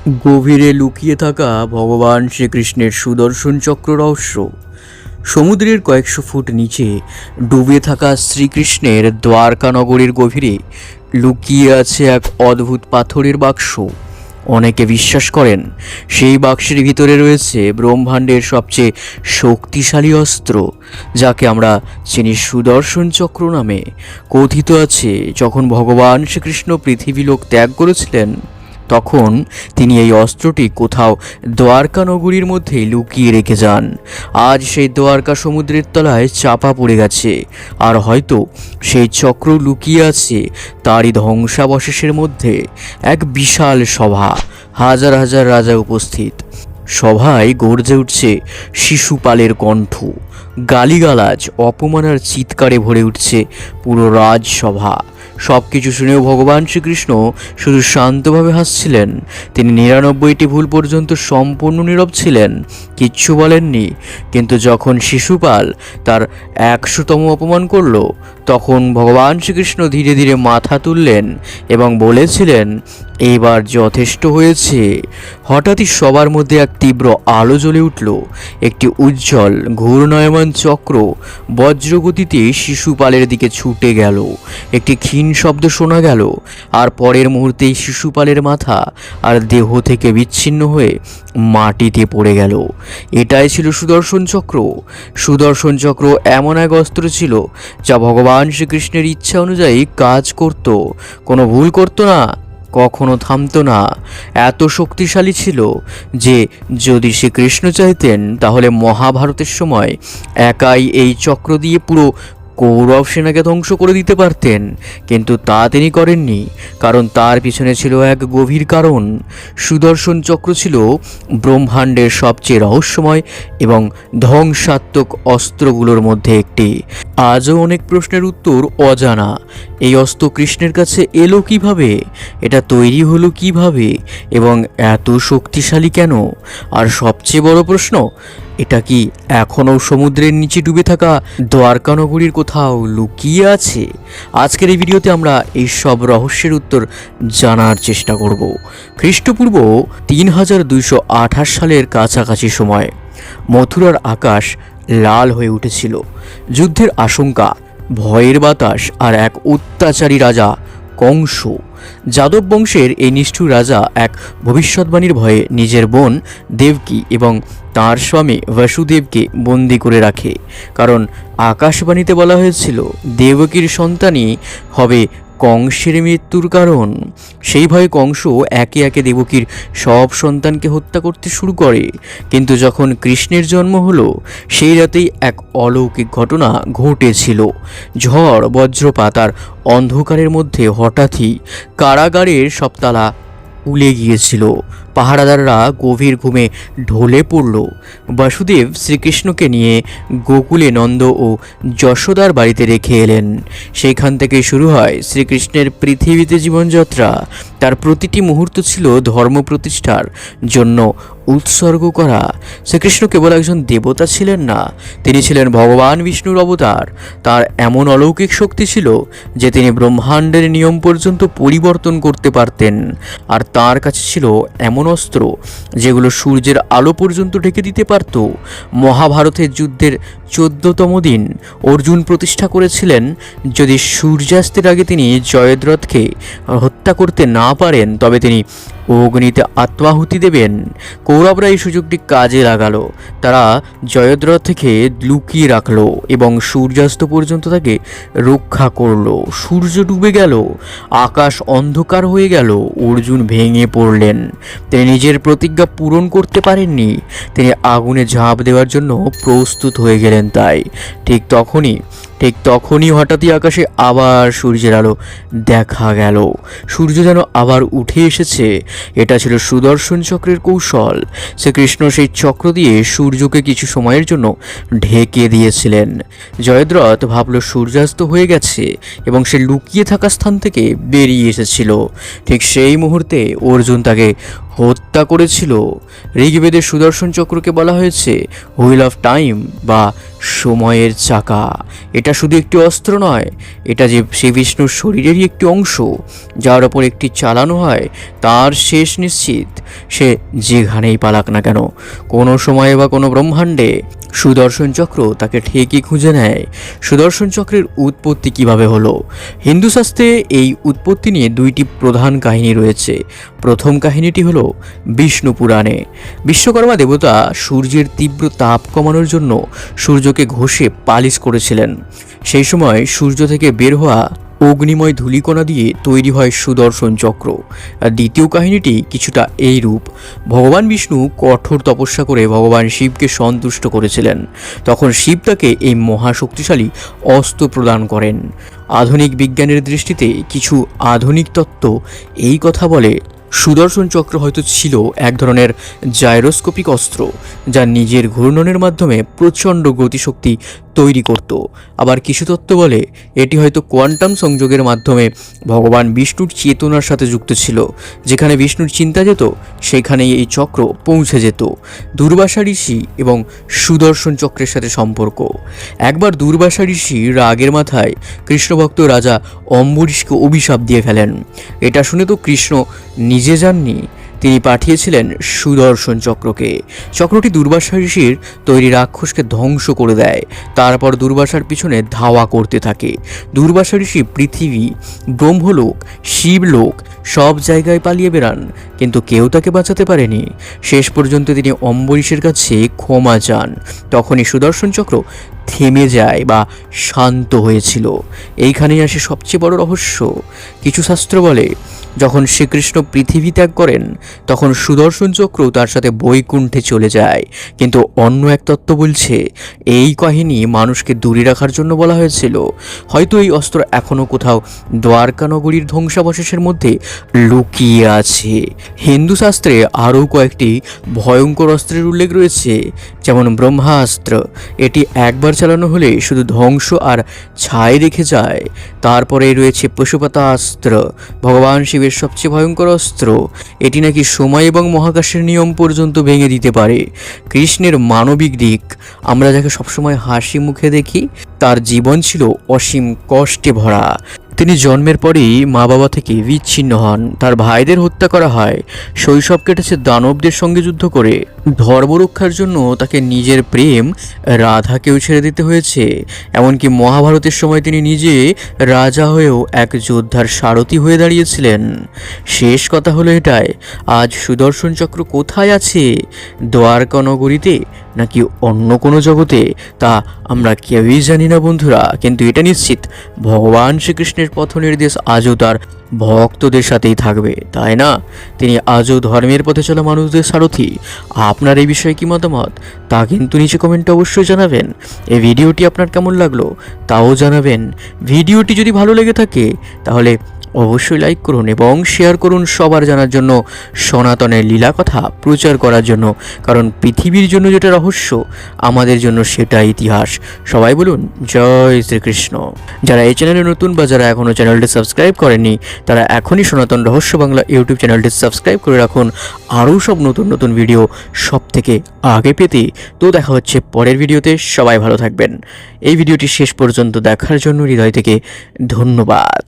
গভীরে লুকিয়ে থাকা ভগবান শ্রীকৃষ্ণের সুদর্শন চক্র রহস্য। সমুদ্রের কয়েকশো ফুট নিচে ডুবে থাকা শ্রীকৃষ্ণের দ্বারকা নগরীর গভীরে লুকিয়ে আছে এক অদ্ভুত পাথরের বাক্স। অনেকে বিশ্বাস করেন সেই বাক্সের ভিতরে রয়েছে ব্রহ্মাণ্ডের সবচেয়ে শক্তিশালী অস্ত্র, যাকে আমরা চিনি সুদর্শন চক্র নামে। কথিত আছে, যখন ভগবান শ্রীকৃষ্ণ পৃথিবীলোক ত্যাগ করেছিলেন, তখন তিনি এই অস্ত্রটি কোথাও দ্বারকা নগরীর মধ্যে লুকিয়ে রেখে যান। আজ সেই দ্বারকা সমুদ্রের তলায় চাপা পড়ে গেছে, আর হয়তো সেই চক্র লুকিয়ে আছে তারই ধ্বংসাবশেষের মধ্যে। এক বিশাল সভা, হাজার হাজার রাজা উপস্থিত। সভায় গর্জে উঠছে শিশুপালের কণ্ঠ, গালিগালাজ, অপমান আর চিৎকারে ভরে উঠছে পুরো রাজসভা। সব কিছু শুনেও ভগবান শ্রীকৃষ্ণ শুধু শান্তভাবে হাসছিলেন। তিনি ৯৯টি ভুল পর্যন্ত সম্পূর্ণ নীরব ছিলেন, কিচ্ছু বলেননি। কিন্তু যখন শিশুপাল তার ১০০তম অপমান করল, তখন ভগবান শ্রীকৃষ্ণ ধীরে ধীরে মাথা তুললেন এবং বলেছিলেন, এবার যথেষ্ট হয়েছে। হঠাৎই সবার মধ্যে এক তীব্র আলো জ্বলে উঠল। একটি উজ্জ্বল ঘূর্ণায়মান চক্র বজ্রগতিতে শিশুপালের দিকে ছুটে গেল। একটি ক্ষীণ শব্দ শোনা গেল, আর পরের মুহূর্তেই শিশুপালের মাথা আর দেহ থেকে বিচ্ছিন্ন হয়ে মাটিতে পড়ে গেল। এটাই ছিল সুদর্শন চক্র। সুদর্শন চক্র এমন এক অস্ত্র ছিল যা ভগবান শ্রীকৃষ্ণের ইচ্ছা অনুযায়ী কাজ করত, কোনো ভুল করত না, কখনো থামতো না। এত শক্তিশালী ছিল যে যদি শ্রীকৃষ্ণ চাইতেন, তাহলে মহাভারতের সময় একাই এই চক্র দিয়ে পুরো কৌরব সেনাকে ধ্বংস করে দিতে পারতেন। কিন্তু তা তিনি করেননি, কারণ তার পিছনে ছিল এক গভীর কারণ। সুদর্শন চক্র ছিল ব্রহ্মাণ্ডের সবচেয়ে রহস্যময় এবং ধ্বংসাত্মক অস্ত্রগুলোর মধ্যে একটি। আজও অনেক প্রশ্নের উত্তর অজানা। এই অস্ত্র কৃষ্ণের কাছে এলো কিভাবে, এটা তৈরি হলো কিভাবে, এবং এত শক্তিশালী কেন? আর সবচেয়ে বড় প্রশ্ন, এটা কি এখনও সমুদ্রের নিচে ডুবে থাকা দ্বারকা নগরীর কোথাও লুকিয়ে আছে? আজকের এই ভিডিওতে আমরা এই সব রহস্যের উত্তর জানার চেষ্টা করব। খ্রিস্টপূর্ব ৩২২৮ সালের কাছাকাছি সময় মথুরার আকাশ লাল হয়ে উঠেছিল। যুদ্ধের আশঙ্কা, ভয়ের বাতাস, আর এক অত্যাচারী রাজা কংস। যাদব বংশের এই নিষ্ঠুর রাজা এক ভবিষ্যৎবাণীর ভয়ে নিজের বোন দেবকী এবং তাঁর স্বামী বসুদেবকে বন্দি করে রাখে। কারণ আকাশবাণীতে বলা হয়েছিল দেবকীর সন্তানই হবে কংসের মৃত্যুর কারণ। সেই ভয়ে কংস একে একে দেবকীর সব সন্তানকে হত্যা করতে শুরু করে। কিন্তু যখন কৃষ্ণের জন্ম হলো, সেই রাতেই এক অলৌকিক ঘটনা ঘটেছিল। ঝড়, বজ্রপাত আর অন্ধকারের মধ্যে হঠাৎই কারাগারের সব তালা খুলে গিয়েছিল। পাহারাদাররা গভীর ঘুমে ঢলে পড়ল। বাসুদেব শ্রীকৃষ্ণকে নিয়ে গোকুলে নন্দ ও যশোদার বাড়িতে রেখে এলেন। সেইখান থেকে শুরু হয় শ্রীকৃষ্ণের পৃথিবীতে জীবনযাত্রা। তার প্রতিটি মুহূর্ত ছিল ধর্ম প্রতিষ্ঠার জন্য উৎসর্গ করা। শ্রীকৃষ্ণ কেবল একজন দেবতা ছিলেন না, তিনি ছিলেন ভগবান বিষ্ণুর অবতার। তার এমন অলৌকিক শক্তি ছিল যে তিনি ব্রহ্মাণ্ডের নিয়ম পর্যন্ত পরিবর্তন করতে পারতেন। আর তার কাছে ছিল এমন অস্ত্র যেগুলো সূর্যের আলো পর্যন্ত ঢেকে দিতে পারত। মহাভারতের যুদ্ধের 14তম দিন অর্জুন প্রতিষ্ঠা করেছিলেন, যদি সূর্যাস্তের আগে তিনি জয়দ্রথকে হত্যা করতে না পারেন, তবে তিনি অগ্নিতে আত্মাহুতি দেবেন। কৌরবরা এই সুযোগটি কাজে লাগালো। তারা জয়দ্রথ থেকে লুকিয়ে রাখলো এবং সূর্যাস্ত পর্যন্ত তাকে রক্ষা করলো। সূর্য ডুবে গেল, আকাশ অন্ধকার হয়ে গেল, অর্জুন ভেঙে পড়লেন। তিনি নিজের প্রতিজ্ঞা পূরণ করতে পারেননি। তিনি আগুনে ঝাঁপ দেওয়ার জন্য প্রস্তুত হয়ে গেলেন। তাই ঠিক তখনই হঠাৎই আকাশে আবার সূর্যের আলো দেখা গেল। সূর্য যেন আবার উঠে এসেছে। এটা ছিল সুদর্শন চক্রের কৌশল। শ্রীকৃষ্ণ সেই চক্র দিয়ে সূর্যকে কিছু সময়ের জন্য ঢেকে দিয়েছিলেন। জয়দ্রথ ভাবল সূর্যাস্ত হয়ে গেছে এবং সে লুকিয়ে থাকা স্থান থেকে বেরিয়ে এসেছিল। ঠিক সেই মুহূর্তে অর্জুন তাকে হত্যা করেছিল। ঋগ্বেদের সুদর্শন চক্রকে বলা হয়েছে হুইল অফ টাইম বা সময়ের চাকা। এটা শুধু একটি অস্ত্র নয়, এটা যে শ্রী বিষ্ণুর শরীরেরই একটি অংশ, যার ওপর একটি চালানো হয় তার শেষ নিশ্চিত। সে যেখানেই পালাক না কেন, কোনো সময়ে বা কোনো ব্রহ্মাণ্ডে সুদর্শন চক্র তাকে ঠিকই খুঁজে নেয়। সুদর্শন চক্রের উৎপত্তি কিভাবে হলো? হিন্দু শাস্ত্রে এই উৎপত্তি নিয়ে দুইটি প্রধান কাহিনী রয়েছে। প্রথম কাহিনীটি হলো বিষ্ণু পুরাণে। বিশ্বকর্মা দেবতা সূর্যের তীব্র তাপ কমানোর জন্য সূর্যকে ঘষে পালিশ করেছিলেন। সেই সময় সূর্য থেকে বের হওয়া অগ্নিময় ধূলিকণা দিয়ে তৈরি হয় সুদর্শন চক্র। আর দ্বিতীয় কাহিনীটি কিছুটা এইরূপ। ভগবান বিষ্ণু কঠোর তপস্যা করে ভগবান শিবকে সন্তুষ্ট করেছিলেন। তখন শিব তাকে এই মহাশক্তিশালী অস্ত্র প্রদান করেন। আধুনিক বিজ্ঞানের দৃষ্টিতে কিছু আধুনিক তত্ত্ব এই কথা বলে সুদর্শন চক্র হয়তো ছিল এক ধরনের জাইরোস্কোপিক অস্ত্র, যা নিজের ঘূর্ণনের মাধ্যমে প্রচণ্ড গতিশক্তি তৈরি করত। আবার কিছু তত্ত্ব বলে এটি হয়তো কোয়ান্টাম সংযোগের মাধ্যমে ভগবান বিষ্ণুর চেতনার সাথে যুক্ত ছিল। যেখানে বিষ্ণুর চিন্তা যেত, সেখানেই এই চক্র পৌঁছে যেত। দুর্বাসা ঋষি এবং সুদর্শন চক্রের সাথে সম্পর্ক। একবার দুর্বাসা ঋষি রাগের মাথায় কৃষ্ণভক্ত রাজা অম্বরীশকে অভিশাপ দিয়ে ফেলেন। এটা শুনে তো কৃষ্ণ নিজে যাননি, তিনি পাঠিয়েছিলেন সুদর্শন চক্রকে। চক্রটি দুর্বাসা ঋষির তৈরি রাক্ষসকে ধ্বংস করে দেয়। তারপর দুর্বাসার পিছনে ধাওয়া করতে থাকে। দুর্বাসা ঋষি পৃথিবী, ব্রহ্মলোক, শিবলোক সব জায়গায় পালিয়ে বেড়ান, কিন্তু কেউ তাকে বাঁচাতে পারেনি। শেষ পর্যন্ত তিনি অম্বরীশের কাছে ক্ষমা চান। তখনই সুদর্শন চক্র থেমে যায় বা শান্ত হয়েছিল। এইখানেই আসে সবচেয়ে বড় রহস্য। কিছু শাস্ত্র বলে যখন শ্রীকৃষ্ণ পৃথিবী ত্যাগ করেন, তখন সুদর্শন চক্র তার সাথে বৈকুণ্ঠে চলে যায়। কিন্তু অন্য এক তত্ত্ব বলছে এই কাহিনী মানুষকে দূরে রাখার জন্য বলা হয়েছিল। হয়তো এই অস্ত্র এখনও কোথাও দ্বারকা নগরীর ধ্বংসাবশেষের মধ্যে লুকিয়ে আছে। হিন্দু শাস্ত্রে আরও কয়েকটি ভয়ঙ্কর অস্ত্রের উল্লেখ রয়েছে, যেমন ব্রহ্মাস্ত্র। এটি একবার চালানো হলে শুধু ধ্বংস আর ছাই রেখে যায়। তারপরে রয়েছে পশুপাতাস্ত্র, ভগবান শিবের সবচেয়ে ভয়ঙ্কর অস্ত্র। এটি নাকি সময় এবং মহাকাশের নিয়ম পর্যন্ত ভেঙে দিতে পারে। কৃষ্ণের মানবিক দিক, আমরা যাকে সবসময় হাসি মুখে দেখি, তার জীবন ছিল অসীম কষ্টে ভরা। তিনি জন্মের পরেই মা বাবা থেকে বিচ্ছিন্ন হন, তার ভাইদের হত্যা করা হয়, শৈশব কেটেছে দানবদের সঙ্গে যুদ্ধ করে। ধর্ম রক্ষার জন্য তাকে নিজের প্রেম রাধাকেও ছেড়ে দিতে হয়েছে। এমনকি মহাভারতের সময় তিনি নিজে রাজা হয়েও এক যোদ্ধার সারথি হয়ে দাঁড়িয়েছিলেন। শেষ কথা হলো এটাই, আজ সুদর্শন চক্র কোথায় আছে? দ্বারকা নগরীতে নাকি অন্য কোনো জগতে, তা আমরা কেউই জানি না বন্ধুরা। কিন্তু এটা নিশ্চিত, ভগবান শ্রীকৃষ্ণের পথ নির্দেশ আজও তার ভক্তদের সাথেই থাকবে, তাই না? তিনি আজও ধর্মের পথে চলা মানুষদের সারথি। আপনার এই বিষয়ে কি মতামত তা কিন্তু নিচে কমেন্টে অবশ্যই জানাবেন। এই ভিডিওটি আপনার কেমন লাগলো তাও জানাবেন। ভিডিওটি যদি ভালো লেগে থাকে তাহলে অবশ্যই লাইক করুন এবং শেয়ার করুন সবার জানার জন্য, সনাতনের লীলা কথা প্রচার করার জন্য। কারণ পৃথিবীর জন্য যেটা রহস্য, আমাদের জন্য সেটা ইতিহাস। সবাই বলুন জয় শ্রীকৃষ্ণ। যারা এই চ্যানেলে নতুন বা যারা এখনও চ্যানেলটি সাবস্ক্রাইব করেননি, তারা এখনই সনাতন রহস্য বাংলা ইউটিউব চ্যানেলটি সাবস্ক্রাইব করে রাখুন আরও সব নতুন নতুন ভিডিও সব থেকে আগে পেতে। তো দেখা হচ্ছে পরের ভিডিওতে। সবাই ভালো থাকবেন। এই ভিডিওটি শেষ পর্যন্ত দেখার জন্য হৃদয় থেকে ধন্যবাদ।